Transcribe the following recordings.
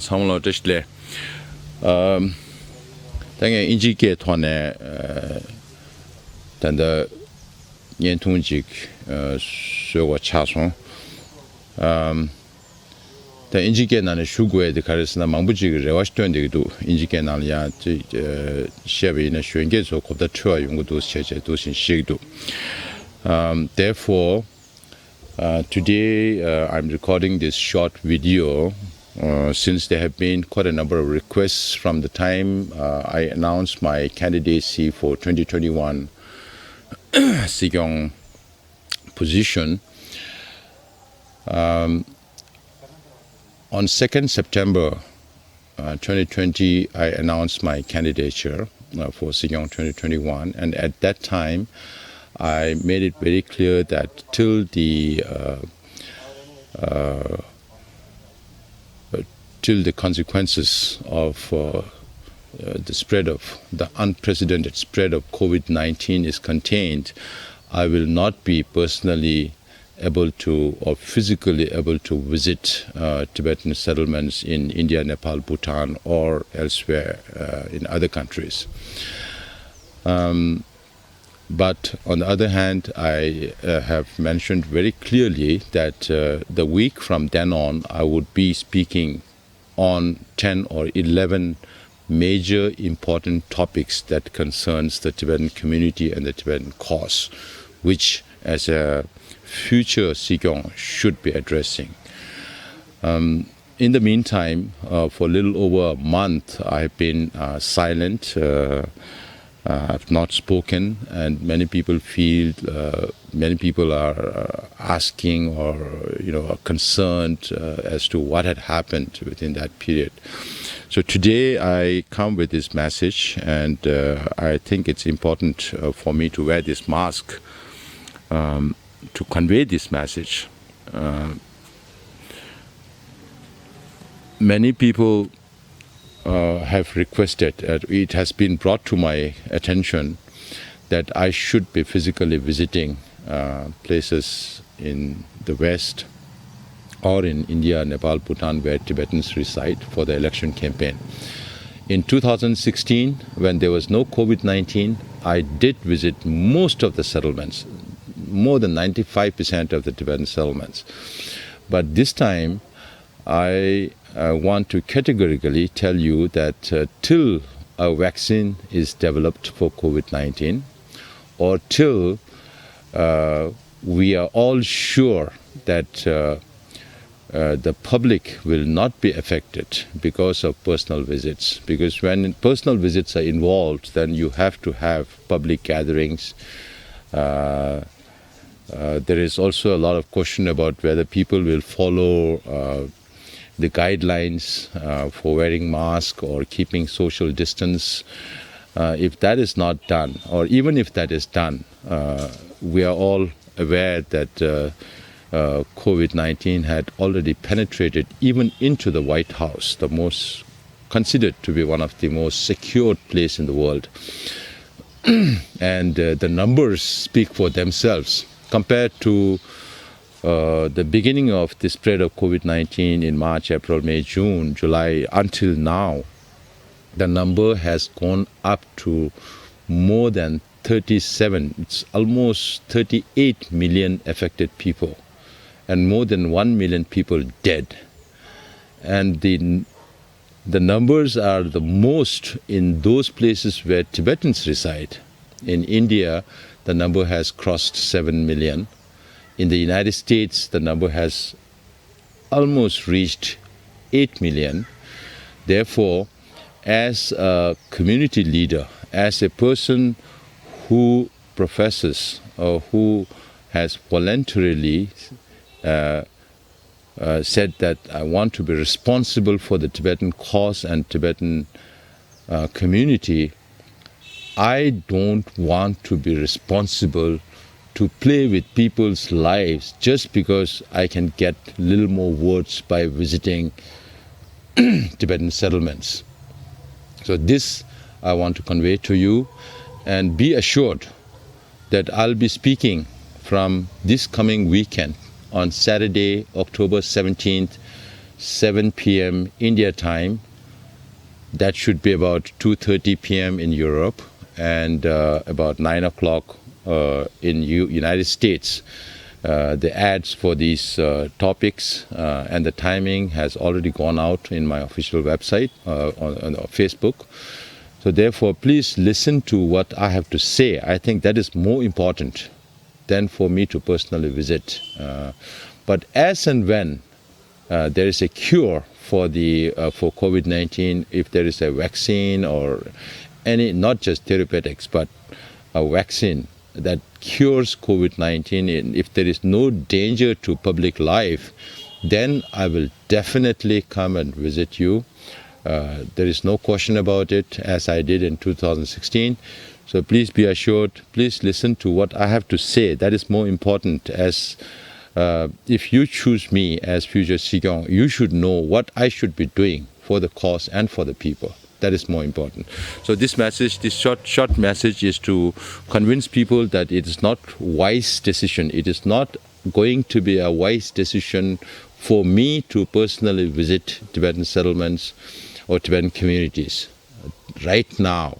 사물로 뜻래 당에 인지계 톤에 단다 연통직 수요가 차송 다 인지계 나는 슈고에 가르스나 망부직을 레와시토인데도 인지계 나는야 시합이나 슈엔게서 곱다 추와 연구도 세제도 신시기도 therefore today I'm recording this short video since there have been quite a number of requests from the time I announced my candidacy for 2021 Sikyong position. On 2nd September 2020, I announced my candidature for Sikyong 2021, and at that time, I made it very clear that till the consequences of the unprecedented spread of COVID-19 is contained, I will not be personally able to or physically able to visit Tibetan settlements in India, Nepal, Bhutan, or elsewhere in other countries. But on the other hand, I have mentioned very clearly that the week from then on, I would be speaking on 10 or 11 major important topics that concerns the Tibetan community and the Tibetan cause, which as a future Sikyong should be addressing. In the meantime, for a little over a month, I've been silent. I've not spoken, and many people are asking or are concerned as to what had happened within that period. So today I come with this message, and I think it's important for me to wear this mask to convey this message. Many people have requested, it has been brought to my attention that I should be physically visiting places in the West or in India, Nepal, Bhutan, where Tibetans reside for the election campaign. In 2016, when there was no COVID-19, I did visit most of the settlements, more than 95% of the Tibetan settlements. But this time, I want to categorically tell you that till a vaccine is developed for COVID-19, or till we are all sure that the public will not be affected because of personal visits. Because when personal visits are involved, then you have to have public gatherings. There is also a lot of question about whether people will follow the guidelines for wearing masks or keeping social distance. If that is not done, or even if that is done, we are all aware that COVID-19 had already penetrated even into the White House, the most considered to be one of the most secured places in the world. And the numbers speak for themselves. Compared to the beginning of the spread of COVID-19 in March, April, May, June, July, until now, the number has gone up to more than 37, it's almost 38 million affected people, and more than 1 million people dead. And the numbers are the most in those places where Tibetans reside. In India, the number has crossed 7 million. In the United States, the number has almost reached 8 million. Therefore, as a community leader, as a person who professes or who has voluntarily said that I want to be responsible for the Tibetan cause and Tibetan community, I don't want to be responsible to play with people's lives just because I can get a little more votes by visiting Tibetan settlements. So this I want to convey to you, and be assured that I'll be speaking from this coming weekend on Saturday, October 17th, 7 p.m. India time. That should be about 2:30 p.m. in Europe and about 9 o'clock in United States. The ads for these topics and the timing has already gone out in my official website on Facebook. So therefore, please listen to what I have to say. I think that is more important than for me to personally visit. But as and when there is a cure for COVID-19, if there is a vaccine or any, not just therapeutics, but a vaccine that cures COVID-19, and if there is no danger to public life, then I will definitely come and visit you. There is no question about it, as I did in 2016. So please be assured, please listen to what I have to say. That is more important, as if you choose me as future Sigong, you should know what I should be doing for the cause and for the people. That is more important. So this message, this short message is to convince people that it is not wise decision. It is not going to be a wise decision for me to personally visit Tibetan settlements or Tibetan communities right now.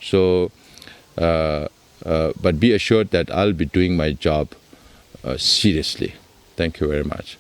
So, but be assured that I'll be doing my job seriously. Thank you very much.